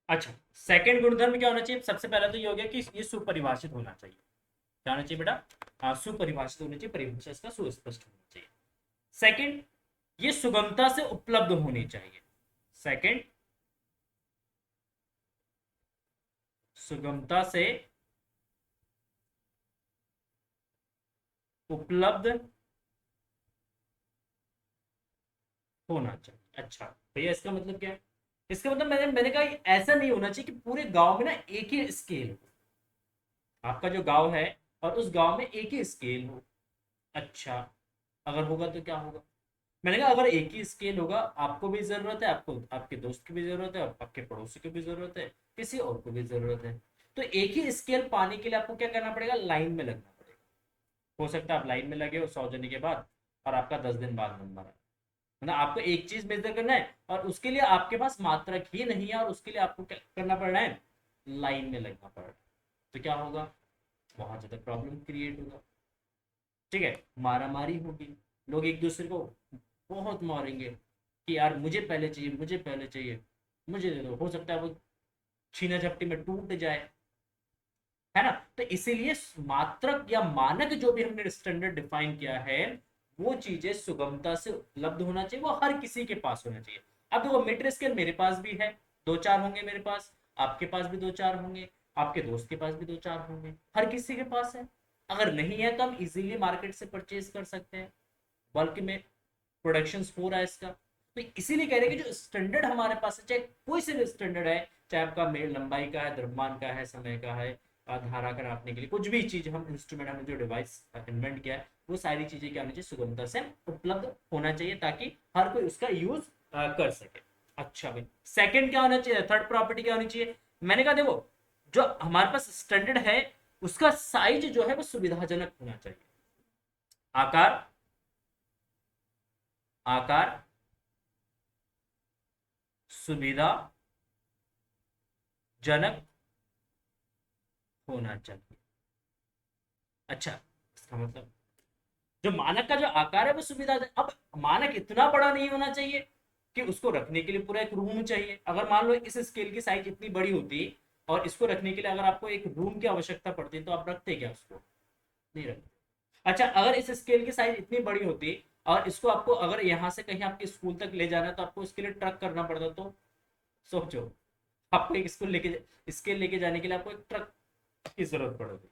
अच्छा, सेकंड गुणधर्म क्या होना चाहिए? सबसे पहला तो ये हो गया कि ये सुपरिभाषित होना चाहिए। क्या होना चाहिए बेटा? हाँ, सुपरिभाषित होना चाहिए, परिभाषा इसका सुस्पष्ट होना चाहिए। सेकंड, ये सुगमता से उपलब्ध होनी चाहिए। सेकंड, सुगमता से उपलब्ध होना चाहिए। अच्छा भैया, इसका मतलब क्या है? इसका मतलब मैंने कहा ऐसा नहीं होना चाहिए कि पूरे गांव में ना एक ही स्केल हो। आपका जो गांव है और उस गांव में एक ही स्केल हो। अच्छा, अगर होगा तो क्या होगा? मैंने कहा अगर एक ही स्केल होगा, आपको भी जरूरत है, आपको आपके दोस्त की भी जरूरत है, और आपके पड़ोसी की भी जरूरत है, किसी और को भी जरूरत है। तो एक ही स्केल पाने के लिए आपको क्या करना पड़ेगा? लाइन में लगना पड़ेगा। हो सकता है आप लाइन में लगे हो 100 जने के बाद, और आपका 10 दिन बाद नंबर आए। मतलब आपको एक चीज मेजर करना है और उसके लिए आपके पास मात्रक ही नहीं है, और उसके लिए आपको क्या करना पड़ रहा है? लाइन में लगना पड़ रहा है। तो क्या होगा? बहुत ज्यादा प्रॉब्लम क्रिएट होगा। ठीक है, मारा मारी होगी, लोग एक दूसरे को बहुत मारेंगे कि यार मुझे पहले चाहिए, मुझे पहले चाहिए, मुझे दे दो। हो सकता है वो छीना झपटी में टूट जाए, है ना? तो इसीलिए मात्रक या मानक जो भी हमने स्टैंडर्ड डिफाइन किया है, वो चीजें सुगमता से उपलब्ध होना चाहिए, वो हर किसी के पास होना चाहिए। अब देखो, मीटर स्केल मेरे पास भी है, दो चार होंगे मेरे पास, आपके पास भी दो चार होंगे, आपके दोस्त के पास भी दो चार होंगे, हर किसी के पास है। अगर नहीं है तो हम इजीली मार्केट से परचेज कर सकते हैं, बल्क में प्रोडक्शन हो रहा है इसका। तो इसीलिए कह रहे हैं कि जो स्टैंडर्ड हमारे पास है, चाहे कोई से भी स्टैंडर्ड है, चाहे आपका मेल लंबाई का है, द्रव्यमान का है, समय का है, धारा का नापने के लिए कुछ भी चीज, हम इंस्ट्रूमेंट, हमने जो डिवाइस इन्वेंट किया है, वो सारी चीजें क्या होनी चाहिए? सुगमता से उपलब्ध होना चाहिए, ताकि हर कोई उसका यूज कर सके। अच्छा भाई, सेकंड क्या होना चाहिए? थर्ड प्रॉपर्टी क्या होनी चाहिए? मैंने कहा देखो, जो हमारे पास स्टैंडर्ड है, उसका साइज जो है वो सुविधाजनक होना चाहिए। आकार, आकार सुविधाजनक होना चाहिए। अच्छा, इसका मतलब जो मानक का जो आकार है वो सुविधा। अब मानक इतना बड़ा नहीं होना चाहिए कि उसको रखने के लिए पूरा एक रूम चाहिए। अगर मान लो इस स्केल की साइज इतनी बड़ी होती और इसको रखने के लिए अगर आपको एक रूम की आवश्यकता पड़ती, तो आप रखते क्या उसको? नहीं रखते। अच्छा, अगर इस स्केल की साइज इतनी बड़ी होती और इसको आपको अगर यहाँ से कहीं आपके स्कूल तक ले जाना है, तो आपको इसके लिए ट्रक करना पड़ता, तो सोचो, आपको एक स्कूल लेके स्केल लेके जाने के लिए आपको एक ट्रक की जरूरत पड़ेगी।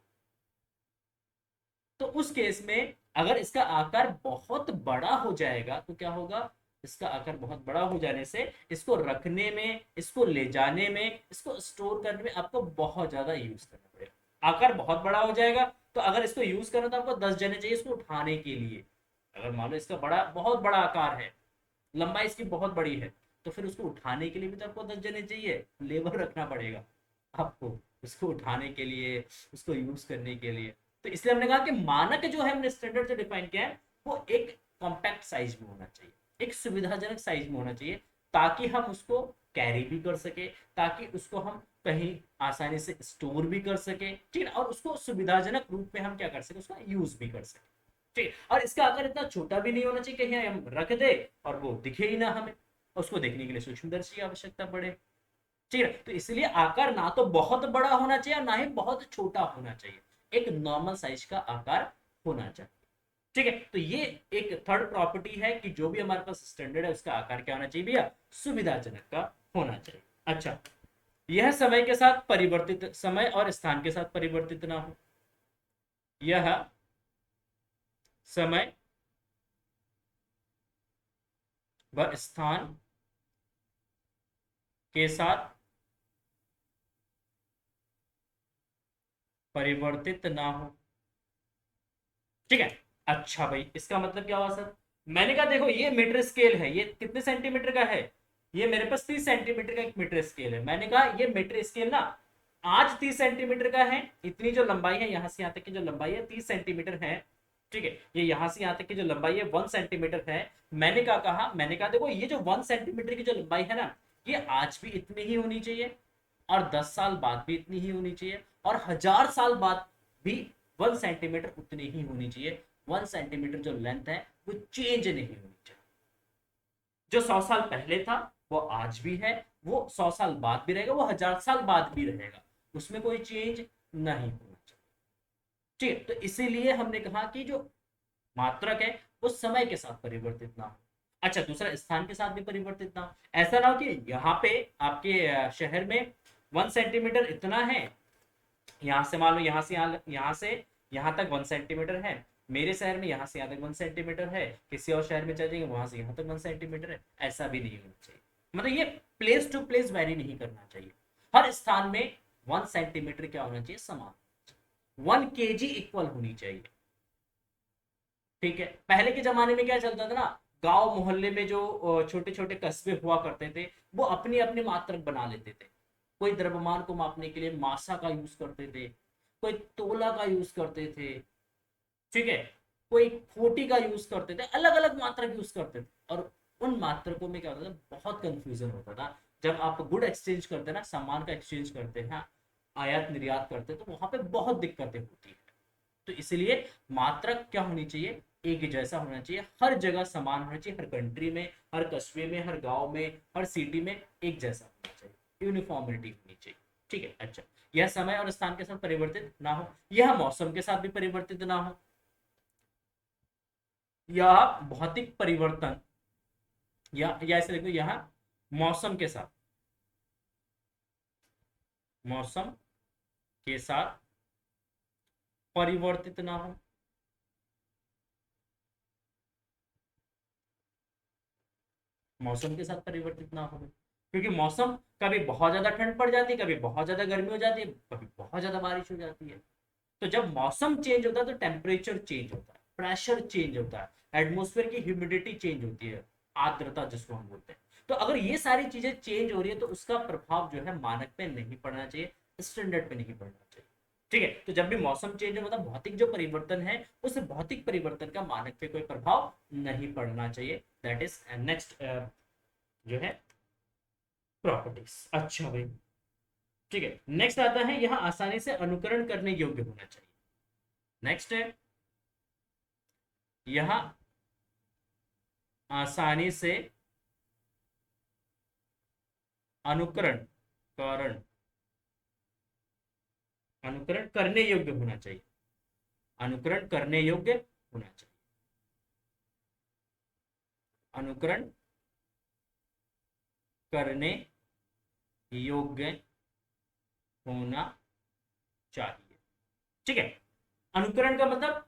तो उस केस में अगर इसका आकार बहुत बड़ा हो जाएगा तो क्या होगा? इसका आकार बहुत बड़ा हो जाने से इसको रखने में, इसको ले जाने में, इसको स्टोर करने में आपको बहुत ज्यादा यूज करना पड़ेगा। आकार बहुत बड़ा हो जाएगा, तो अगर इसको यूज करना तो आपको 10 जने चाहिए इसको उठाने के लिए। अगर मान लो इसका बड़ा, बहुत बड़ा आकार है, लंबाई इसकी बहुत बड़ी है, तो फिर उसको उठाने के लिए भी तो आपको 10 जने चाहिए, लेबर रखना पड़ेगा आपको उसको उठाने के लिए, उसको यूज करने के लिए। तो इसलिए हमने कहा कि मानक जो है, हमने स्टैंडर्ड जो डिफाइन किया है, वो एक कॉम्पैक्ट साइज में होना चाहिए, एक सुविधाजनक साइज में होना चाहिए, ताकि हम उसको कैरी भी कर सके, ताकि उसको हम कहीं आसानी से स्टोर भी कर सके, ठीक है, और उसको सुविधाजनक रूप में हम क्या कर सके? उसका यूज भी कर सके। ठीक, और इसका आकार इतना छोटा भी नहीं होना चाहिए कहीं हम रख दे और वो दिखे ही ना हमें, उसको देखने के लिए सूक्ष्मदर्शी की आवश्यकता पड़े। ठीक है, तो इसलिए आकार ना तो बहुत बड़ा होना चाहिए और ना ही बहुत छोटा होना चाहिए, एक नॉर्मल साइज का आकार होना चाहिए। ठीक है, तो ये एक थर्ड प्रॉपर्टी है कि जो भी हमारे पास स्टैंडर्ड है उसका आकार क्या होना चाहिए भैया? सुविधाजनक का होना चाहिए। अच्छा, यह समय के साथ परिवर्तित, समय और स्थान के साथ परिवर्तित ना हो। यह समय व स्थान के साथ परिवर्तित ना हो। ठीक है। अच्छा भाई, इसका मतलब क्या हुआ सर? मैंने कहा देखो, ये मीटर स्केल है, ये कितने सेंटीमीटर का है? ये मेरे पास 30 सेंटीमीटर का एक मीटर स्केल है। मैंने कहा ये मीटर स्केल ना आज 30 सेंटीमीटर का है, इतनी जो लंबाई है, यहां से यहां तक की जो लंबाई है 30 सेंटीमीटर है। ठीक है, ये यहां से यहां तक की जो लंबाई है 1 सेंटीमीटर है। मैंने क्या कहा? मैंने कहा देखो, ये जो 1 सेंटीमीटर की जो लंबाई है ना, ये आज भी इतनी ही होनी चाहिए, और 10 साल बाद भी इतनी ही होनी चाहिए, और 1000 साल बाद भी 1 सेंटीमीटर उतनी ही होनी चाहिए। 1 सेंटीमीटर जो लेंथ है वो चेंज नहीं होनी चाहिए। जो 100 साल पहले था वो आज भी है, वो 100 साल बाद भी रहेगा, वो 1000 साल बाद भी रहेगा, उसमें कोई चेंज नहीं होना चाहिए। ठीक है, तो इसीलिए हमने कहा कि जो मात्रक है वो समय के साथ परिवर्तित ना हो। अच्छा, दूसरा स्थान के साथ भी परिवर्तित ना हो। ऐसा ना हो कि यहाँ पे आपके शहर में 1 सेंटीमीटर इतना है, यहाँ से मान लो यहाँ से यहाँ तक 1 सेंटीमीटर है, मेरे शहर में यहाँ से यहाँ तक 1 सेंटीमीटर है, किसी और शहर में चल जाएंगे वहां से यहाँ तक 1 सेंटीमीटर है, ऐसा भी नहीं होना चाहिए। मतलब ये प्लेस टू प्लेस वेरी नहीं करना चाहिए। हर स्थान में 1 सेंटीमीटर क्या होना चाहिए, समान, 1 kg इक्वल होनी चाहिए। ठीक है, पहले के जमाने में क्या चलता था ना, गांव मोहल्ले में जो छोटे छोटे कस्बे हुआ करते थे, वो अपनी अपनी मात्रक बना लेते थे। कोई द्रव्यमान को मापने के लिए मासा का यूज करते थे, कोई तोला का यूज करते थे, ठीक है, कोई खोटी का यूज करते थे, अलग अलग मात्रक यूज करते थे। और उन मात्रकों में क्या होता था, बहुत कंफ्यूजन होता था। जब आप गुड एक्सचेंज करते हैं ना, सामान का एक्सचेंज करते हैं, आयात निर्यात करते हैं, तो वहां पे बहुत दिक्कतें होती है। तो इसलिए मात्रक क्या होनी चाहिए, एक जैसा होना चाहिए, हर जगह समान होना चाहिए, हर कंट्री में, हर कस्बे में, हर गांव में, हर सिटी में एक जैसा होना चाहिए, यूनिफॉर्मिटी होनी चाहिए। ठीक है, अच्छा, यह समय और स्थान के साथ परिवर्तित ना हो, यह मौसम के साथ भी परिवर्तित ना हो, यह भौतिक परिवर्तन, या ऐसे देखो, यह मौसम के साथ, मौसम के साथ परिवर्तित ना हो, मौसम के साथ परिवर्तित ना हो। क्योंकि मौसम, कभी बहुत ज्यादा ठंड पड़ जाती है, कभी बहुत ज्यादा गर्मी हो जाती है, कभी बहुत ज्यादा बारिश हो जाती है। तो जब मौसम चेंज होता है तो टेम्परेचर चेंज होता है, प्रेशर चेंज होता है, एटमोस्फेयर की ह्यूमिडिटी चेंज होती है, आर्द्रता जिसको हम बोलते हैं। तो अगर ये सारी चीजें चेंज हो रही है तो उसका प्रभाव जो है मानक पे नहीं पड़ना चाहिए, स्टैंडर्ड पे नहीं पड़ना चाहिए। ठीक है, तो जब भी मौसम चेंज हो, मतलब भौतिक जो परिवर्तन है, उस भौतिक परिवर्तन का मानक पे कोई प्रभाव नहीं पड़ना चाहिए। दैट इज नेक्स्ट जो है प्रॉपर्टीज। अच्छा भाई, ठीक है, नेक्स्ट आता है, यह आसानी से अनुकरण करने योग्य होना चाहिए। नेक्स्ट है, यह आसानी से अनुकरण करण अनुकरण करने योग्य होना चाहिए, अनुकरण करने योग्य होना चाहिए, अनुकरण करने योग्य होना चाहिए। ठीक है, अनुकरण का मतलब,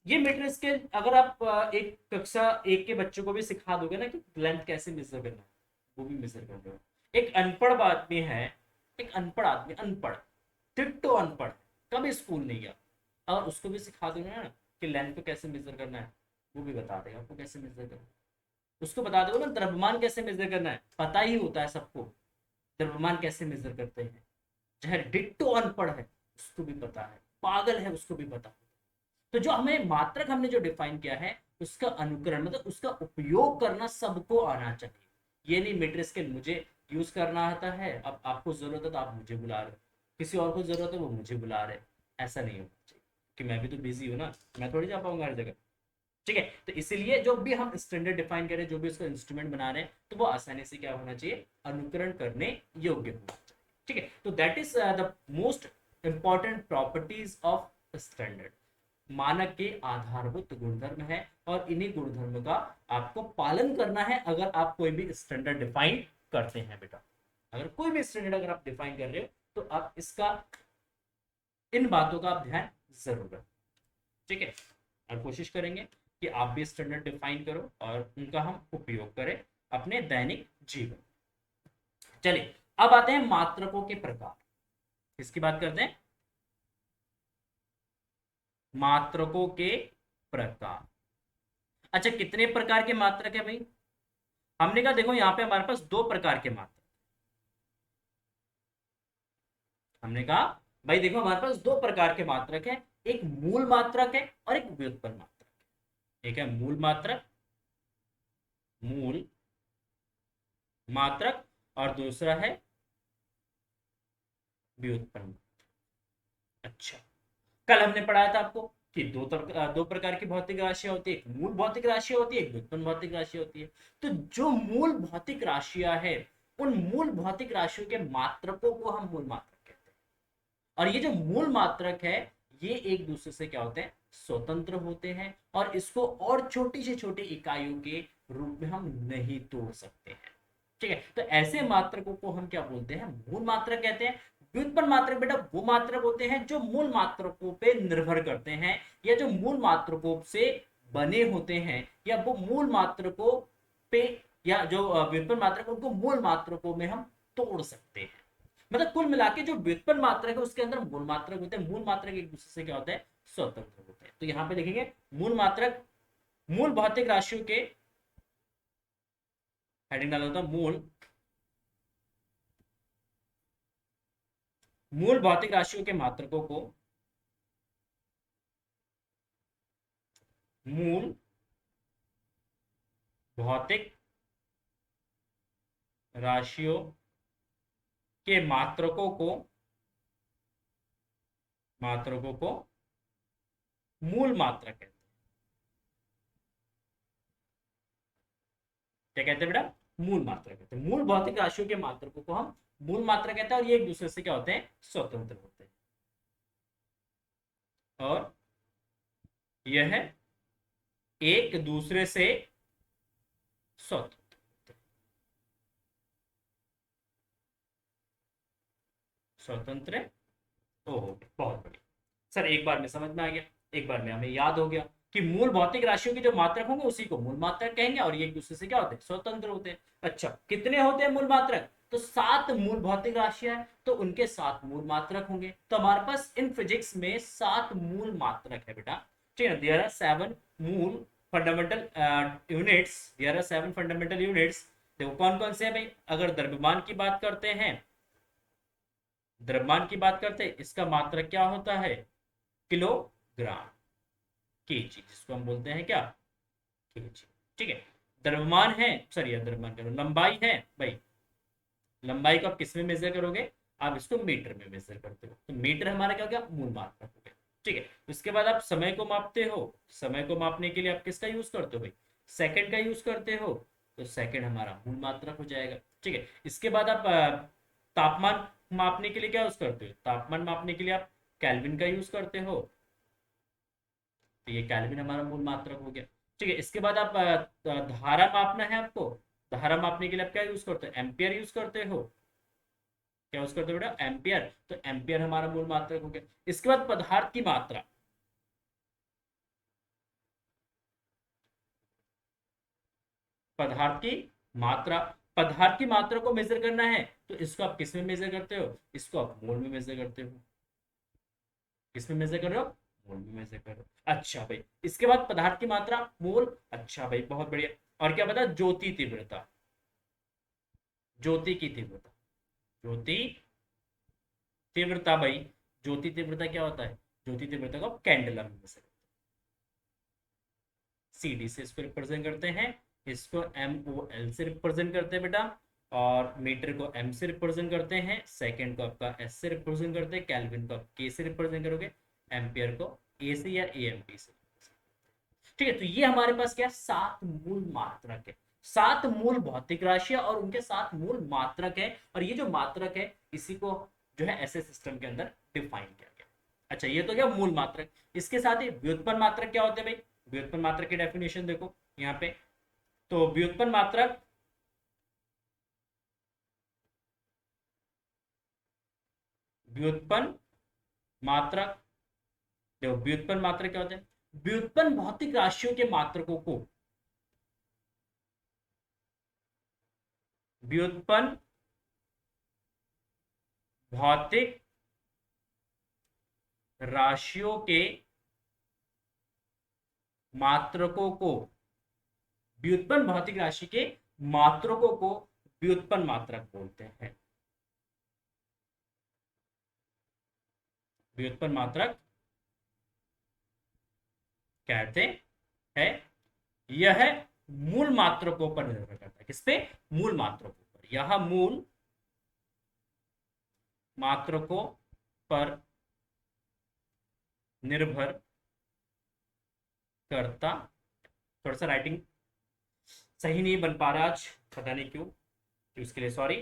ये मीटर स्केल अगर आप एक कक्षा एक के बच्चों को भी सिखा दोगे ना कि लेंथ कैसे मेजर करना है, वो भी मेजर कर दो। एक अनपढ़ आदमी है, एक अनपढ़ आदमी, अनपढ़, टिट्टो अनपढ़, कभी स्कूल नहीं गया, और उसको भी सिखा दोगे ना कि लेंथ को कैसे मेजर करना है, वो भी बता देगा आपको कैसे मेजर करना है। उसको बता दोगे ना द्रव्यमान कैसे मेजर करना है, पता ही होता है सबको, द्रव्यमान कैसे मेजर करते हैं। चाहे डिट्टो अनपढ़ है उसको भी पता है, पागल है उसको भी पता है। तो जो हमें मात्रक हमने जो डिफाइन किया है, उसका अनुकरण मतलब उसका उपयोग करना सबको आना चाहिए। ये नहीं मीटर स्केल मुझे यूज करना आता है, अब आपको जरूरत है तो आप मुझे बुला रहे हो, किसी और को जरूरत है वो मुझे बुला रहे, ऐसा नहीं होना चाहिए। कि मैं भी तो बिजी हूँ ना, मैं थोड़ी जा पाऊंगा हर जगह। ठीक है, तो इसीलिए जो भी हम स्टैंडर्ड डिफाइन करें, जो भी उसका इंस्ट्रूमेंट बना रहे हैं, तो वो आसानी से क्या होना चाहिए, अनुकरण करने योग्य होना चाहिए। ठीक है, तो that is the most important properties of standard. मानक के आधारभूत गुणधर्म है, और इन्हीं गुणधर्म का आपको पालन करना है अगर आप कोई भी स्टैंडर्ड डिफाइन करते हैं बेटा। अगर कोई भी स्टैंडर्ड अगर आप डिफाइन कर रहे हो तो आप इसका, इन बातों का आप ध्यान जरूर रखें। ठीक है, और कोशिश करेंगे कि आप भी स्टैंडर्ड डिफाइन करो और उनका हम उपयोग करें अपने दैनिक जीवन। चलिए, अब आते हैं मात्रकों के प्रकार। किसकी बात करते हैं, मात्रकों के प्रकार। अच्छा, कितने प्रकार के मात्रक है भाई, हमने कहा देखो यहाँ पे हमारे पास दो प्रकार के मात्रक, हमने कहा भाई देखो हमारे पास दो प्रकार के मात्रक है, एक मूल मात्रक है और एक व्युत्पन्न मात्रक है। एक है मूल मात्रक, मूल मात्रक, और दूसरा है व्युत्पन्न। अच्छा, कल हमने पढ़ाया था आपको कि दो प्रकार की भौतिक राशियां होती है, एक मूल भौतिक राशियां होती है, एक व्युत्पन्न भौतिक राशि होती है। तो जो मूल भौतिक राशियां है उन मूल भौतिक राशियों के मात्रकों को हम मूल मात्रक कहते हैं। और ये जो मूल मात्रक है ये एक दूसरे से क्या होते हैं, स्वतंत्र होते हैं, और इसको और छोटी से छोटी इकाइयों के रूप में हम नहीं तोड़ सकते हैं। ठीक है, तो ऐसे मात्रकों को हम क्या बोलते हैं, मूल मात्रक कहते हैं। व्युत्पन्न मात्रक बेटा वो मात्रक होते हैं जो मूल मात्रकों पे निर्भर करते हैं, या जो मूल मात्रकों से बने होते हैं, या वो मूल मात्रकों पे, या जो व्युत्पन्न मात्रक उनको मूल मात्रकों में हम तोड़ सकते हैं। मतलब कुल मिला के जो व्युत्पन्न मात्रक है उसके अंदर मूल मात्रक होते हैं, मूल मात्रक एक दूसरे से क्या होता है, स्वतंत्र होते हैं। तो यहाँ पे देखेंगे मूल मात्रक, मूल भौतिक राशियों के, हेडिंग डाला होता मूल, मूल भौतिक राशियों के मात्रकों को मूल भौतिक राशियों के मात्रकों को मूल मात्रक कहते हैं। क्या कहते हैं बेटा, मूल मात्रक कहते हैं। मूल भौतिक राशियों के मात्रकों को हम मूल मात्रक कहते हैं, और ये एक दूसरे से क्या होते हैं, स्वतंत्र होते हैं, और यह एक दूसरे से स्वतंत्र, स्वतंत्र ओहो बहुत बढ़िया सर, एक बार में समझ में आ गया, एक बार में हमें याद हो गया कि मूल भौतिक राशियों के जो मात्रक होंगे उसी को मूल मात्रक कहेंगे, और ये एक दूसरे से क्या होते हैं, स्वतंत्र होते हैं। अच्छा, कितने होते हैं मूल मात्रक, तो 7 मूल भौतिक राशियां हैं, तो उनके 7 मूल मात्रक होंगे। तो हमारे पास इन फिजिक्स में 7 मूल मात्रक है बेटा। ठीक है, देयर आर 7 मूल fundamental units, there are 7 fundamental units. देखो कौन कौन से हैं भाई, अगर द्रव्यमान की बात करते हैं, द्रव्यमान की बात करते हैं, इसका मात्रक क्या होता है, किलोग्राम, केजी, जिसको हम बोलते हैं क्या, केजी। ठीक है, द्रव्यमान है, सॉरी द्रव्यमान करो, लंबाई है भाई, लंबाई को आप किस में मेजर करोगे, आप इसको मीटर में मेजर करते हो, तो मीटर हमारा क्या हो गया, मूल मात्रक हो गया। ठीक है, उसके बाद आप समय को मापते हो, समय को मापने के लिए आप किसका यूज करते हो भाई, सेकंड का यूज करते हो, तो सेकंड हमारा मूल मात्रक हो जाएगा। ठीक है, इसके बाद आप तापमान मापने के लिए क्या यूज करते हो, तापमान मापने के लिए आप केल्विन का यूज करते हो, तो ये केल्विन हमारा मूल मात्रक हो गया। ठीक है, इसके बाद आप धारा मापना है आपको, धारा मापने के लिए आप क्या यूज करते हो, एम्पियर यूज करते हो, क्या यूज करते हो बेटा, एम्पियर, तो एम्पियर हमारा मूल मात्रक हो गया। इसके बाद पदार्थ की मात्रा, पदार्थ की मात्रा, पदार्थ की मात्रा को मेजर करना है, तो इसको आप किस में मेजर करते हो, इसको आप मोल में मेजर करते हो, किस में मेजर कर रहे हो, मोल में मेजर कर रहे हो। अच्छा भाई, इसके बाद पदार्थ की मात्रा मोल, अच्छा भाई बहुत बढ़िया। और क्या बता, ज्योति तीव्रता, ज्योति की तीव्रता, ज्योति तीव्रता भाई, ज्योति तीव्रता क्या होता है, ज्योति तीव्रता को कैंडलम में से सीडी से इसको रिप्रेजेंट करते हैं, इसको एम ओ एल से रिप्रेजेंट करते हैं बेटा, और मीटर को एम से रिप्रेजेंट करते हैं, सेकंड को आपका एस से रिप्रेजेंट करते हैं, केल्विन को आप के से रिप्रेजेंट करोगे, एम्पियर को ए से या ए एम पी से। ठीक है, तो ये हमारे पास क्या है, 7 मूल मात्रक है, 7 मूल भौतिक राशियां और उनके 7 मूल मात्रक है, और ये जो मात्रक है इसी को जो है ऐसे सिस्टम के अंदर डिफाइन किया गया। अच्छा, ये तो क्या मूल मात्रक, इसके साथ ही व्युत्पन्न मात्रक क्या होते हैं भाई, व्युत्पन्न मात्रक की डेफिनेशन देखो यहाँ पे, तो व्युत्पन्न मात्रक, व्युत्पन्न मात्रक, देखो व्युत्पन्न मात्रक क्या होते हैं, व्युत्पन्न भौतिक राशियों के मात्रकों को, व्युत्पन्न भौतिक राशियों के मात्रकों को, व्युत्पन्न भौतिक राशि के मात्रकों को व्युत्पन्न मात्रक बोलते हैं, व्युत्पन्न मात्रक कहते हैं। यह मूल मात्रकों पर निर्भर करता है, किस पे, मूल मात्रकों पर, यह मूल मात्रकों पर निर्भर करता, थोड़ा सा राइटिंग सही नहीं बन पा रहा आज, पता नहीं क्यों, उसके लिए सॉरी।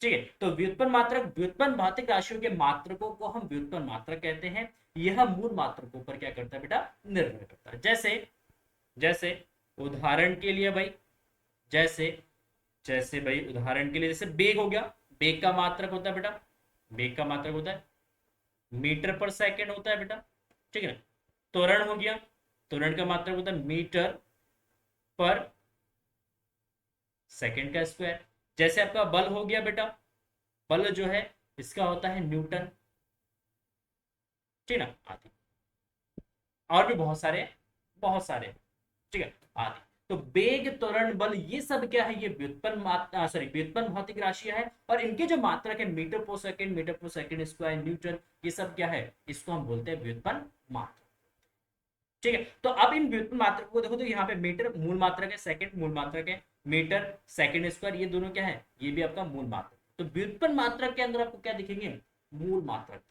ठीक है, तो व्युत्पन्न मात्रक, व्युत्पन्न भौतिक राशियों के मात्रकों को हम व्युत्पन्न मात्रक कहते हैं। यह मूल मात्रकों पर क्या करता है बेटा, निर्भर करता है। जैसे जैसे उदाहरण के लिए भाई, जैसे जैसे भाई उदाहरण के लिए जैसे बेग हो गया, बेग का मात्रक होता है बेटा, बेग का मात्रक होता है मीटर पर सेकंड होता है बेटा। ठीक है ना। त्वरण हो गया, त्वरण का मात्रक होता है मीटर पर सेकंड का स्क्वायर। जैसे आपका बल हो गया बेटा, बल जो है इसका होता है न्यूटन। ठीक है ना, आदि और भी बहुत सारे, बहुत सारे। ठीक है, आदि। तो वेग, त्वरण, बल, ये सब क्या है, ये व्युत्पन्न मात्रा, सॉरी व्युत्पन्न भौतिक राशियां है। और इनके जो मात्रक है मीटर पर सेकंड, मीटर पर सेकंड स्क्वायर, न्यूटन, ये सब क्या है, इसको हम बोलते हैं व्युत्पन्न मात्रक। ठीक है, तो अब इन व्युत्पन्न मात्रक को देखो, तो यहाँ पे मीटर मूल मात्रक है, सेकंड मूल मात्रक है, मीटर सेकंड स्क्वायर, ये दोनों क्या है, ये भी आपका मूल मात्रक। तो व्युत्पन्न मात्रक के अंदर आपको क्या दिखेंगे, मूल मात्रक।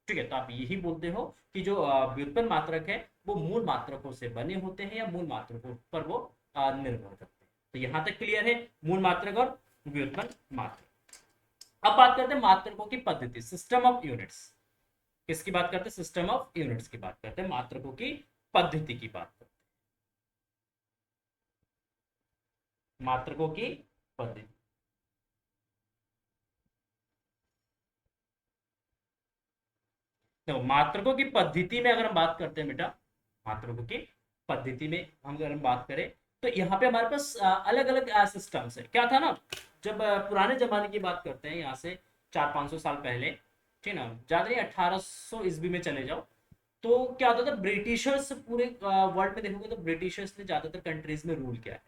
ठीक है, तो आप यही बोलते हो कि जो व्युत्पन्न मात्रक है वो मूल मात्रकों से बने होते हैं या मूल मात्रकों पर वो निर्भर करते हैं। तो यहां तक क्लियर है, मूल मात्रक और व्युत्पन्न मात्रक। अब बात करते हैं मात्रकों की पद्धति, सिस्टम ऑफ यूनिट्स। किसकी बात करते हैं, सिस्टम ऑफ यूनिट्स की बात करते हैं, मात्रकों की पद्धति की बात करते हैं, मात्रकों की पद्धति। तो मात्रकों की पद्धति में अगर हम बात करते हैं बेटा, मात्रकों की पद्धति में हम अगर हम बात करें, तो यहाँ पे हमारे पास अलग अलग सिस्टम्स है। क्या था ना, जब पुराने जमाने की बात करते हैं, यहाँ से 400-500 साल पहले, ठीक ना, ज्यादा नहीं 1800 ईस्वी में चले जाओ, तो क्या होता था, ब्रिटिशर्स पूरे वर्ल्ड में देखोगे तो ब्रिटिशर्स ने ज्यादातर कंट्रीज में रूल किया है।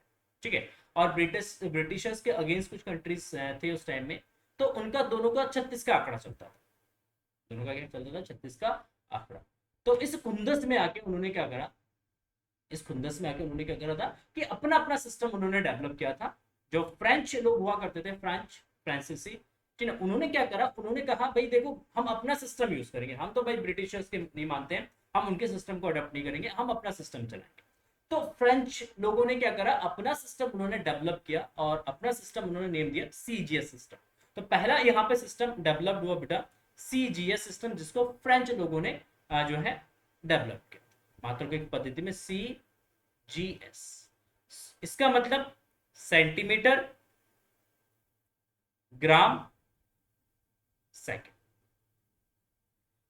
ठीक है, और ब्रिटिशर्स के अगेंस्ट कुछ कंट्रीज थे उस टाइम में, तो उनका दोनों का 36 का आंकड़ा चलता था, दोनों का क्या चलता था, 36 का आंकड़ा। तो इस खुंदस में आके उन्होंने क्या करा, इस खुंदस में आके उन्होंने क्या करा था कि अपना अपना सिस्टम उन्होंने डेवलप किया था। जो फ्रेंच लोग हुआ करते थे, फ्रांसीसी, ठीक है, उन्होंने क्या करा, उन्होंने कहा भाई देखो हम अपना सिस्टम यूज करेंगे, हम तो भाई ब्रिटिशर्स के नहीं मानते हैं, हम उनके सिस्टम को अडॉप्ट नहीं करेंगे, हम अपना सिस्टम चलाएंगे। तो फ्रेंच लोगों ने क्या करा, अपना सिस्टम उन्होंने डेवलप किया और अपना सिस्टम उन्होंने नेम दिया सीजीएस सिस्टम। तो पहला यहाँ पे सिस्टम डेवलप हुआ बेटा सीजीएस सिस्टम, जिसको फ्रेंच लोगों ने जो है डेवलप किया मात्रकों की पद्धति में, सीजीएस। इसका मतलब सेंटीमीटर, ग्राम, सेकंड।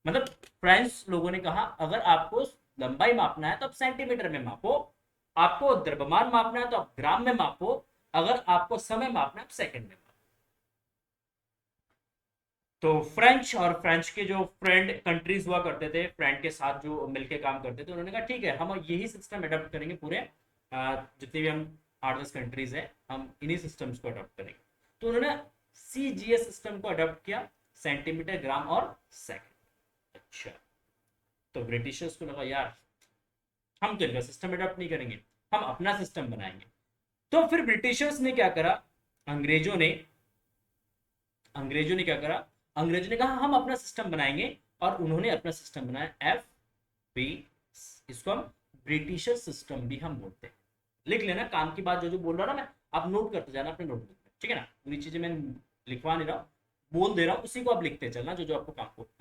मतलब फ्रेंच लोगों ने कहा अगर आपको लंबाई मापना है तो आप सेंटीमीटर में मापो, आपको द्रव्यमान मापना है तो आप ग्राम में मापो, अगर आपको समय मापना है आप सेकंड में मापो। तो फ्रेंच और फ्रेंच के जो फ्रेंड कंट्रीज हुआ करते थे, फ्रेंड के साथ जो मिलके काम करते थे, उन्होंने कहा ठीक है हम यही सिस्टम अडॉप्ट करेंगे पूरे जितने भी हम 8-10 कंट्रीज है, हम इन्हीं सिस्टम्स को अडॉप्ट करेंगे। तो उन्होंने सीजीएस सिस्टम को अडॉप्ट किया, सेंटीमीटर, ग्राम और सेकंड। अच्छा, तो ब्रिटिशर्स को लगा यार हम तो इनका सिस्टम अडॉप्ट नहीं करेंगे, हम अपना सिस्टम बनाएंगे। तो फिर ब्रिटिशर्स ने क्या करा, अंग्रेजों ने अंग्रेजों ने क्या करा, अंग्रेजों ने कहा हम अपना सिस्टम बनाएंगे, और उन्होंने अपना सिस्टम बनाया एफ बी, इसको हम ब्रिटिशर सिस्टम भी हम बोलते हैं। लिख लेना, काम की बात जो जो बोल रहा ना मैं, आप नोट करते जाना अपने नोटबुक में, ठीक है ना, पूरी चीजें मैं लिखवा नहीं रहा, बोल दे रहा हूँ, उसी को आप लिखते चलना जो जो आपको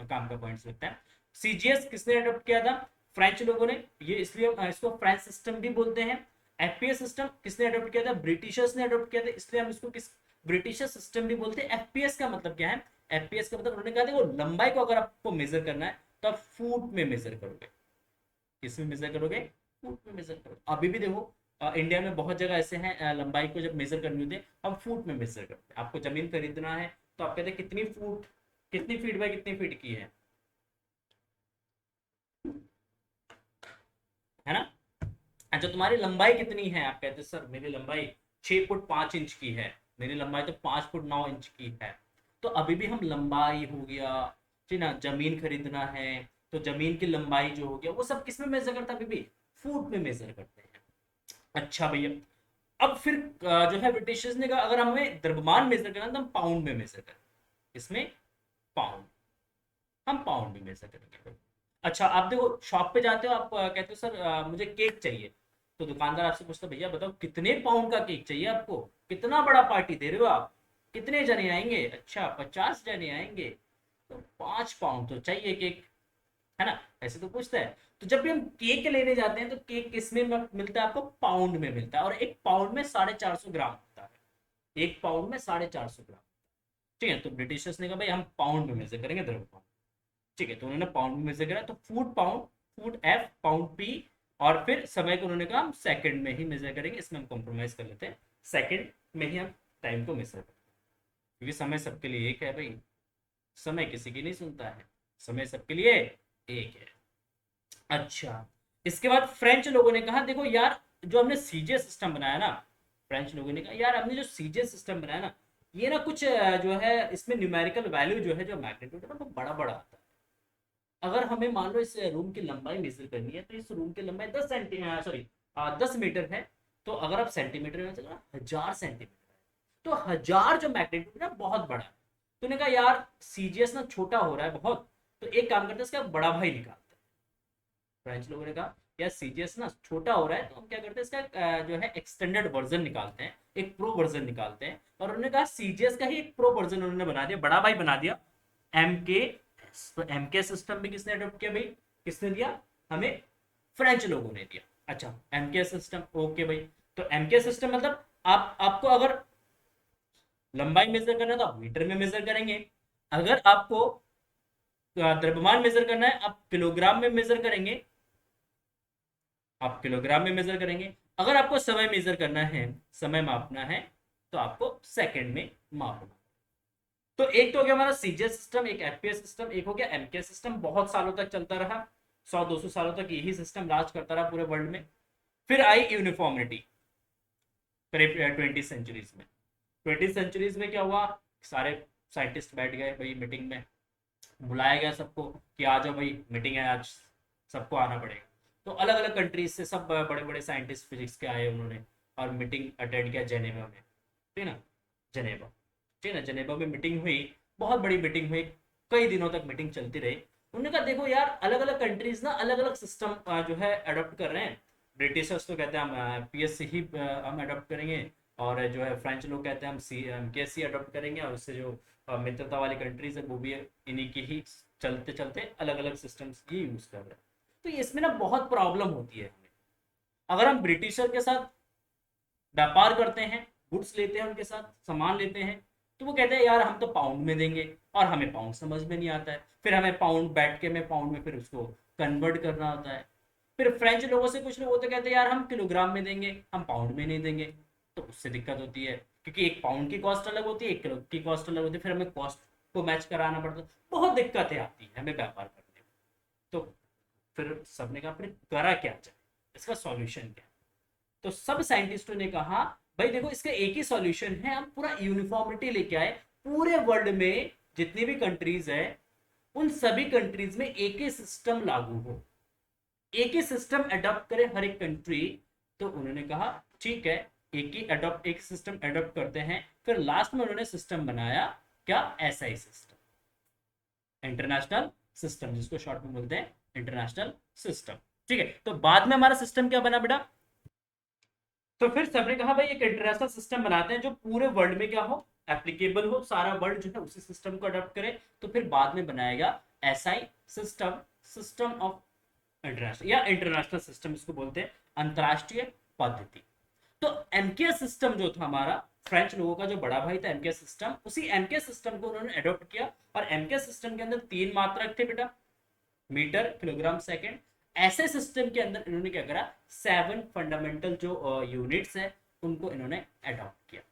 काम का पॉइंट्स लगता है। सीजीएस किसने अडॉप्ट किया था, फ्रेंच लोगों ने, ये इसलिए हम इसको फ्रेंच सिस्टम भी बोलते हैं। एफपीएस सिस्टम किसने अडॉप्ट किया था, ब्रिटिशर्स ने अडॉप्ट किया था, इसलिए हम इसको किस ब्रिटिशर सिस्टम भी बोलते हैं। एफपीएस का मतलब क्या है, एफपीएस का मतलब उन्होंने कहा देखो लंबाई को अगर आपको मेजर करना है तो आप फुट में मेजर करोगे। किस में मेजर करोगे, फुट में मेजर करोगे। अभी भी देखो इंडिया में बहुत जगह ऐसे हैं लंबाई को जब मेजर करनी होती है हम फुट में मेजर करते हैं। आपको जमीन खरीदना है तो आप कहते हैं कितनी फुट, कितनी फीट बाय कितनी फीट की है ना। अच्छा तुम्हारी लंबाई कितनी है, आप कहते हैं सर मेरी लंबाई 6 फुट 5 इंच की है, मेरी लंबाई तो 5 फुट 9 इंच की है। तो अभी भी हम लंबाई हो गया, ठीक ना, जमीन खरीदना है तो जमीन की लंबाई जो हो गया वो सब किस में मेजर करता है, अभी भी फुट में मेजर करते हैं। अच्छा भैया, अब फिर जो है ब्रिटिशर्स ने कहा अगर हमें द्रव्यमान मेजर करना तो हम पाउंड में मेजर करें, इसमें पाउंड, हम पाउंड में मेजर करेंगे। अच्छा आप देखो शॉप पे जाते हो, आप कहते हो सर मुझे केक चाहिए, तो दुकानदार आपसे पूछता भैया बताओ कितने पाउंड का केक चाहिए आपको, कितना बड़ा पार्टी दे रहे हो आप, कितने जने आएंगे? अच्छा 50 जने आएंगे, तो 5 पाउंड तो चाहिए केक, है ना? ऐसे तो पूछता है। तो जब भी हम केक लेने जाते हैं तो केक किस में मिलता है आपको? पाउंड में मिलता है, और एक पाउंड में 450 ग्राम होता है। एक पाउंड में 450 ग्राम। ठीक है, तो ब्रिटिशर्स ने कहा भाई हम पाउंड में मेजर करेंगे, द्रव्यमान। ठीक है, तो उन्होंने पाउंड में मेजर करा, तो food pound, food F, pound P, और फिर समय को उन्होंने कहा हम सेकंड में ही मेजर करेंगे। इसमें हम कॉम्प्रोमाइज कर लेते हैं, सेकंड में ही हम टाइम को मेजर करें, क्योंकि समय सबके लिए एक है भाई, समय किसी की नहीं सुनता है, समय सबके लिए एक है। अच्छा, इसके बाद फ्रेंच लोगों ने कहा देखो यार, जो हमने सीजे सिस्टम बनाया ना, फ्रेंच लोगों ने कहा यार हमने जो सीजे सिस्टम बनाया ना, ये ना कुछ जो है इसमें न्यूमेरिकल वैल्यू जो है, जो मैग्नीट्यूड है ना, वो बड़ा बड़ा आता है। अगर हमें मान लो इस रूम की लंबाई मेजर करनी है, तो इस रूम की लंबाई 10 मीटर है, तो अगर आप सेंटीमीटर में चलो 1000 सेंटीमीटर है, तो 1000 जो मैग्नीट्यूड है बहुत बड़ा है। तूने कहा यार सीजीएस ना छोटा हो रहा है बहुत, तो एक काम करते हैं इसका बड़ा भाई निकालते हैं। फ्रेंच लोगों ने कहा यार सीजीएस ना छोटा हो रहा है, तो हम क्या करते हैं इसका जो है एक्सटेंडेड वर्जन निकालते हैं, एक प्रो वर्जन निकालते हैं। और उन्होंने कहा सीजीएस का ही एक प्रो वर्जन उन्होंने बना दिया, बड़ा भाई बना दिया, एम के। तो एम के सिस्टम भी किसने अडोप्ट किया भाई? किसने दिया हमें? फ्रेंच लोगों ने दिया। अच्छा, एम के सिस्टम, ओके भाई। तो एम के सिस्टम मतलब आपको अगर लंबाई मेजर करना है तो आप मीटर में मेजर करेंगे, अगर आपको द्रव्यमान मेजर करना है आप किलोग्राम में मेजर करेंगे, आप किलोग्राम में मेजर करेंगे। अगर आपको समय मेजर करना है, समय मापना है, तो आपको सेकंड में मापना। तो एक तो हो गया हमारा सीजीएस सिस्टम, एक एफपीएस सिस्टम, एक हो गया एमकेएस सिस्टम, बहुत सालों तक चलता रहा, 100-200 सालों तक यही सिस्टम राज करता रहा पूरे वर्ल्ड में। फिर आई यूनिफॉर्मिटी करीब 20 सेंचुरीज में। 20 सेंचुरीज में क्या हुआ? सारे साइंटिस्ट बैठ गए भाई मीटिंग में, बुलाया गया सबको कि आ जाओ भाई मीटिंग है आज, सबको आना पड़ेगा। तो अलग अलग कंट्रीज से सब बड़े बड़े साइंटिस्ट फिजिक्स के आए उन्होंने, और मीटिंग अटेंड किया जेनेवा में। ठीक है ना, जनेवा, ठीक है ना, जनेवा में मीटिंग हुई, बहुत बड़ी मीटिंग हुई, कई दिनों तक मीटिंग चलती रही। उन्होंने कहा देखो यार अलग अलग कंट्रीज ना अलग अलग सिस्टम जो है अडोप्ट कर रहे हैं। ब्रिटिशर्स तो कहते हैं हम पीएससी ही हम अडोप्ट करेंगे, और जो है फ्रेंच लोग कहते हैं हम सी केएससी अडोप्ट करेंगे, और उससे जो मित्रता वाली कंट्रीज है वो भी इन्हीं की ही चलते चलते अलग अलग सिस्टम्स ही यूज कर रहे हैं। तो इसमें ना बहुत प्रॉब्लम होती है हमें, अगर हम ब्रिटिशर के साथ व्यापार करते हैं, गुड्स लेते हैं उनके साथ, सामान लेते हैं, तो वो कहते हैं यार हम तो पाउंड में देंगे, और हमें पाउंड समझ में नहीं आता है, फिर हमें पाउंड बैठ के में पाउंड में फिर उसको कन्वर्ट करना होता है। फिर फ्रेंच लोगों से कुछ लोग होते कहते हैं यार हम किलोग्राम में देंगे, हम पाउंड में नहीं देंगे, तो उससे दिक्कत होती है, क्योंकि एक पाउंड की कॉस्ट अलग होती है, एक किलो की कॉस्ट अलग होती है, फिर हमें कॉस्ट को मैच कराना पड़ता है, बहुत दिक्कतें आती है हमें व्यापार करने में। तो फिर सबने कहा फिर करा क्या जाए, इसका सॉल्यूशन क्या? तो सब साइंटिस्टों ने कहा भाई देखो इसका एक ही सॉल्यूशन है, हम पूरा यूनिफॉर्मिटी लेके आए, पूरे वर्ल्ड में जितनी भी कंट्रीज है उन सभी कंट्रीज में एक ही सिस्टम लागू हो, एक ही सिस्टम अडॉप्ट करे हर एक कंट्री। तो उन्होंने कहा ठीक है, एक सिस्टम अडॉप्ट करते हैं। फिर लास्ट में उन्होंने सिस्टम बनाया, क्या? एसआई सिस्टम, इंटरनेशनल सिस्टम, जिसको शॉर्ट में बोलते हैं इंटरनेशनल सिस्टम। ठीक है, तो बाद में हमारा सिस्टम क्या बना बेटा? तो फिर सबने कहा भाई एक इंटरनेशनल सिस्टम बनाते हैं जो पूरे वर्ल्ड में क्या हो, एप्लीकेबल हो, सारा वर्ल्ड जो है उसी सिस्टम को अडॉप्ट करे। तो फिर बाद में बनाएगा SI system, system of international, या इंटरनेशनल सिस्टम इसको बोलते हैं, अंतरराष्ट्रीय पद्धति। तो एमके सिस्टम जो था हमारा, फ्रेंच लोगों का जो बड़ा भाई था एमके सिस्टम, उसी एमके सिस्टम को उन्होंने अडॉप्ट किया। और एमके सिस्टम के अंदर 3 मात्रक थे बेटा, मीटर, किलोग्राम, सेकंड। ऐसे सिस्टम के अंदर इन्होंने क्या करा, 7 फंडामेंटल जो यूनिट्स है उनको इन्होंने अडॉप्ट किया।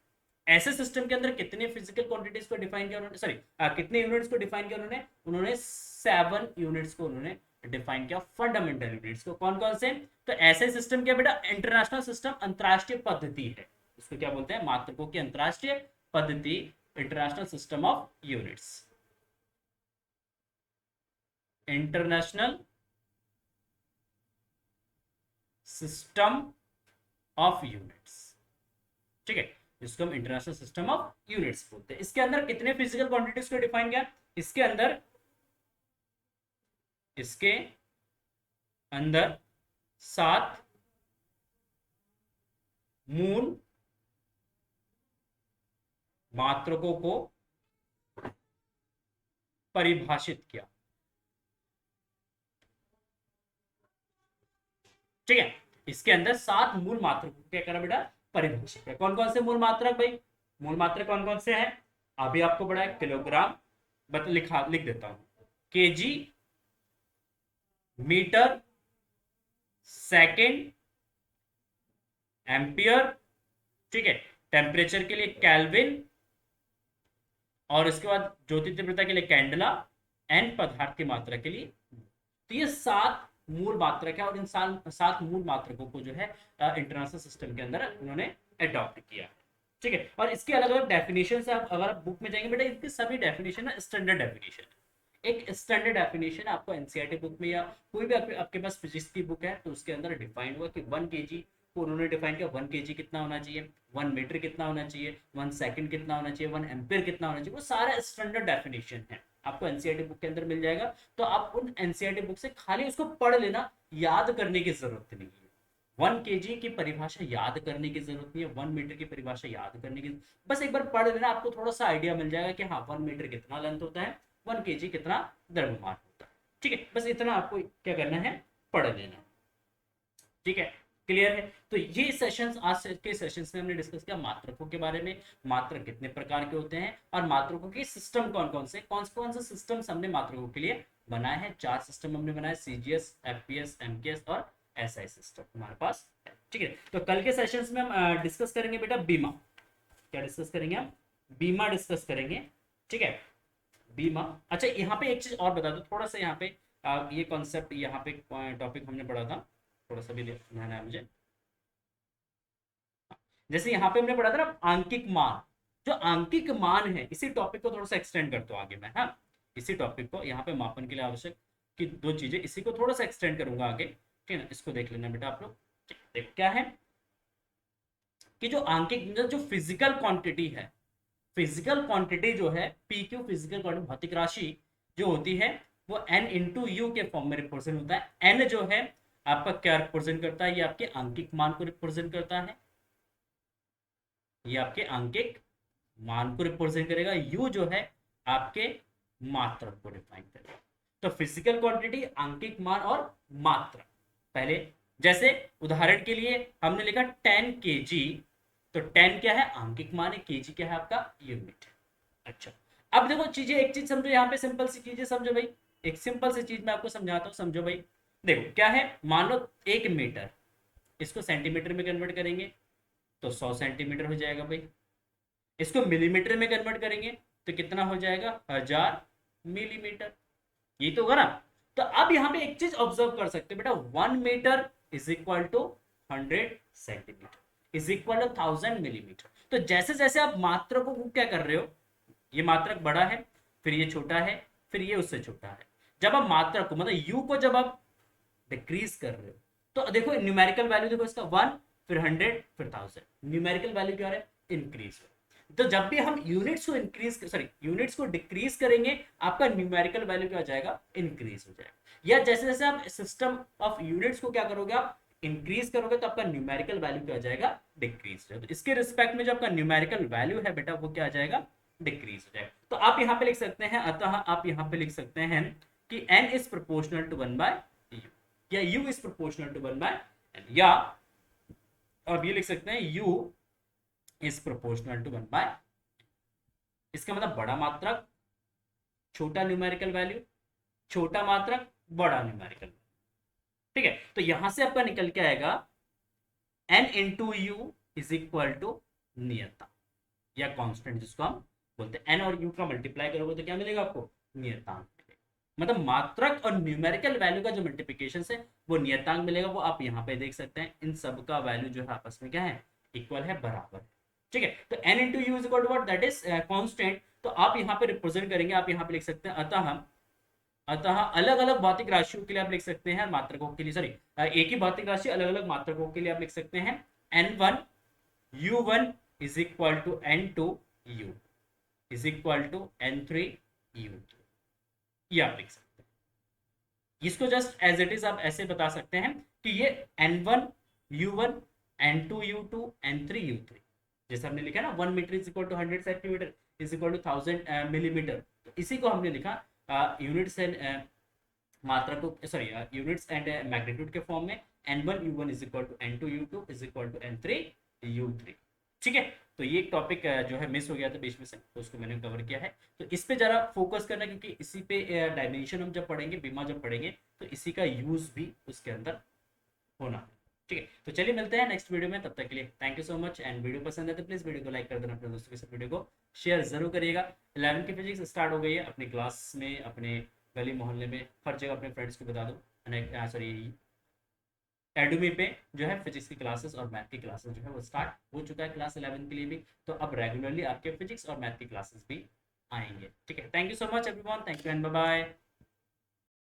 ऐसे सिस्टम के अंदर कितने फिजिकल क्वांटिटीज को डिफाइन किया उन्होंने, सॉरी कितने यूनिट्स को डिफाइन किया उन्होंने? उन्होंने 7 यूनिट्स को उन्होंने डिफाइन किया, फंडामेंटल यूनिट्स को। कौन कौन से? तो ऐसे सिस्टम क्या बेटा? इंटरनेशनल सिस्टम, अंतरराष्ट्रीय पद्धति है, इसको क्या बोलते हैं? मात्रकों की अंतरराष्ट्रीय पद्धति, international system of units, international system of units. ठीक है, जिसको हम इंटरनेशनल सिस्टम ऑफ यूनिट्स बोलते हैं। इसके अंदर कितने फिजिकल क्वांटिटीज को डिफाइन किया? इसके अंदर, इसके अंदर 7 मूल मात्रकों को परिभाषित किया। ठीक है, इसके अंदर 7 मूल मात्रकों को क्या करा बेटा, परिभाषित किया। कौन कौन से मूल मात्रक भाई, मूल मात्रक कौन कौन से हैं, अभी आपको पढ़ा है, किलोग्राम, लिख देता हूं, केजी, मीटर, सेकंड, एम्पियर, ठीक है, टेम्परेचर के लिए केल्विन, और इसके बाद ज्योति तीव्रता के लिए कैंडला, एन पदार्थ की मात्रा के लिए। तो ये 7 मूल मात्रक है, और इन 7 मूल मात्रकों को जो है इंटरनेशनल सिस्टम के अंदर उन्होंने अडॉप्ट किया। ठीक है, और इसके अलग अलग डेफिनेशन है, आप अगर आप बुक में जाएंगे बेटा, इनकी सभी डेफिनेशन है स्टैंडर्ड डेफिनेशन। एक स्टैंडर्ड डेफिनेशन आपको एनसीईआरटी बुक में या कोई भी आपके पास फिजिक्स की बुक है तो उसके अंदर डिफाइन हुआ कि 1 केजी को उन्होंने डिफाइन किया, 1 केजी कितना होना चाहिए, 1 मीटर कितना होना चाहिए, 1 सेकंड कितना होना चाहिए, 1 एम्पियर कितना होना चाहिए, वो सारा स्टैंडर्ड डेफिनेशन है, आपको एनसीईआरटी बुक के अंदर मिल जाएगा। तो आप उन एनसीईआरटी बुक से खाली उसको पढ़ लेना, याद करने की जरूरत नहीं है। 1 केजी की परिभाषा याद करने की जरूरत नहीं है, 1 मीटर की परिभाषा याद करने की, बस एक बार पढ़ लेना, आपको थोड़ा सा आइडिया मिल जाएगा कि हाँ 1 मीटर कितना लेंथ होता है, 1 केजी कितना द्रव्यमान होता है। ठीक है, बस इतना आपको क्या करना है, पढ़ लेना। ठीक है, क्लियर है। तो ये सेशंस, आज के सेशंस में हमने डिस्कस किया मात्रकों के बारे में, मात्रक कितने प्रकार के होते हैं, और मात्रकों के सिस्टम कौन कौन से सिस्टम्स हमने मात्रकों के लिए बनाए हैं। 4 सिस्टम हमने बनाए, सीजीएस, एफपीएस, एमकेएस और एसआई सिस्टम हमारे पास है। ठीक है, तो कल के सेशंस में हम डिस्कस करेंगे बेटा बीमा। क्या डिस्कस करेंगे हम, बीमा डिस्कस करेंगे। ठीक है, बीमा। अच्छा, यहाँ पे एक चीज और बता दो थोड़ा सा, यहाँ पे ये कॉन्सेप्ट, यहाँ पे टॉपिक हमने पढ़ा था, थोड़ा सा भी ध्यान है मुझे। जैसे यहाँ पे हमने पढ़ा था ना आंकिक मान, जो आंकिक मान है, इसी टॉपिक को थोड़ा सा एक्सटेंड करता हूँ आगे मैं, हाँ, इसी टॉपिक को यहाँ पे मापन के लिए आवश्यक कि 2 चीजें, इसी को थोड़ा सा एक्सटेंड करूंगा आगे। ठीक है ना, इसको देख लेना बेटा आप लोग। देखो क्या है कि जो आंकिक, जो फिजिकल क्वांटिटी है, फिजिकल क्वांटिटी जो है पी क्यू, फिजिकल क्वांटिटी भौतिक राशि जो होती है, वो एन इंटू यू के फॉर्म में रिप्रेजेंट होता है। एन जो है आपका क्या रिप्रेजेंट करता है, ये आपके आंकिक मान को रिप्रेजेंट करता है, ये आपके आंकिक मान को रिप्रेजेंट करेगा। यू जो है आपके मात्रक को डिफाइन करेगा। तो फिजिकल क्वांटिटी, आंकिक मान और मात्रक। पहले जैसे उदाहरण के लिए हमने लिखा 10 केजी, तो 10 क्या है, आंकिक मान है, केजी क्या है आपका यूनिट। अच्छा, अब देखो चीजें, एक चीज समझो यहाँ पे, सिंपल सी चीजें समझो भाई, एक सिंपल सी चीज मैं आपको समझाता हूँ, समझो भाई। देखो क्या है, मान लो 1 मीटर, इसको सेंटीमीटर में कन्वर्ट करेंगे तो 100 सेंटीमीटर हो जाएगा भाई। इसको मिलीमीटर में कन्वर्ट करेंगे तो कितना हो जाएगा, 1000 मिलीमीटर। यही तो होगा ना। तो अब यहाँ पे एक चीज ऑब्जर्व कर सकते हैं बेटा, 1 metre is equal to 100 centimetre is equal to 1000 millimetre. तो जैसे जैसे आप मात्रक को क्या कर रहे हो, ये मात्रक बड़ा है, फिर ये छोटा है, फिर ये उससे छोटा है। जब आप मात्रक को, मतलब यू को जब आप डिक्रीज कर रहे हो, तो देखो न्यूमेरिकल वैल्यू देखो इसका 1, फिर 100, फिर 1000, न्यूमेरिकल वैल्यू क्या है, इंक्रीज। तो जब भी हम यूनिट्स को यूनिट्स को डिक्रीज करेंगे, आपका न्यूमेरिकल वैल्यू क्या हो जाएगा, इंक्रीज हो जाएगा। या जैसे जैसे आप सिस्टम ऑफ यूनिट्स को क्या करोगे, आप इंक्रीज करोगे, तो आपका न्यूमेरिकल वैल्यू क्या हो जाएगा, डिक्रीज हो जाएगा। तो इसके रिस्पेक्ट में जो आपका न्यूमेरिकल वैल्यू है बेटा, वो क्या आ जाएगा, डिक्रीज हो जाएगा। तो आप यहाँ पे लिख सकते हैं, अतः आप यहाँ पे लिख सकते हैं कि n is proportional to 1 by u, या u is proportional to 1 by n, या अब ये लिख सकते हैं u is proportional to 1 by. इसका मतलब बड़ा मात्रक, छोटा न्यूमेरिकल वैल्यू, छोटा मात्रक, बड़ा न्यूमेरिकल। ठीक है, तो यहां से आपका निकल के आएगा n into you is equal to नियता या कांस्टेंट, जिसको हम बोलते हैं। n और u का मल्टीप्लाई करोगे तो क्या मिलेगा आपको, नियतांक। मतलब मात्रक और न्यूमेरिकल वैल्यू का जो मल्टीप्लिकेशन है वो नियतांक मिलेगा, वो आप यहाँ पे देख सकते हैं। इन सब का वैल्यू जो है आपस में क्या है, इक्वल है, बराबर। ठीक है, तो n into you is equal to what, that is constant. तो आप यहाँ पे रिप्रेजेंट करेंगे, आप यहाँ पे लिख सकते हैं अतः अलग अलग भौतिक राशियों के लिए आप लिख सकते हैं, मात्रकों के लिए, सॉरी, एक ही भौतिक राशि अलग अलग मात्रकों के लिए आप लिख सकते हैं, n1 u1 is equal to n2 u is equal to n3 u2, ये आप लिख सकते हैं। इसको जस्ट एज इट इज आप ऐसे बता सकते हैं कि ये n1 u1 n2 u2 n3 u3, जैसे हमने लिखा है ना 1 metre is equal to 100 centimetre is equal to 1000 millimetre, तो इसी को हमने लिखा यूनिट्स एंड मात्रा को, सॉरी यूनिट्स एंड मैग्नीट्यूड के फॉर्म में, n1 u1 is equal to n2 u2 is equal to n3 u3। ठीक है, तो ये एक टॉपिक जो है मिस हो गया था बीच में से, तो उसको मैंने कवर किया है। तो इस पे जरा फोकस करना, क्योंकि इसी पे डायमेंशन हम जब पढ़ेंगे, बीमा जब पढ़ेंगे, तो इसी का यूज भी उसके अंदर होना। ठीक है, तो चलिए मिलते हैं नेक्स्ट वीडियो में, तब तक के लिए thank you so much. And video पसंद है तो प्लीज वीडियो को लाइक कर देना, अपने दोस्तों के साथ वीडियो को शेयर जरूर करिएगा। 11 की फिजिक्स स्टार्ट हो गई है, अपनी क्लास में, अपने गली मोहल्ले में, हर जगह अपने फ्रेंड्स को बता दो। सॉरी एडुमी पे जो है फिजिक्स की क्लासेस और मैथ की क्लासेस जो है वो स्टार्ट हो चुका है क्लास 11 के लिए भी, तो अब रेगुलरली आपके फिजिक्स और मैथ की क्लासेस भी आएंगे। ठीक है, thank you so much everyone, thank you and bye bye.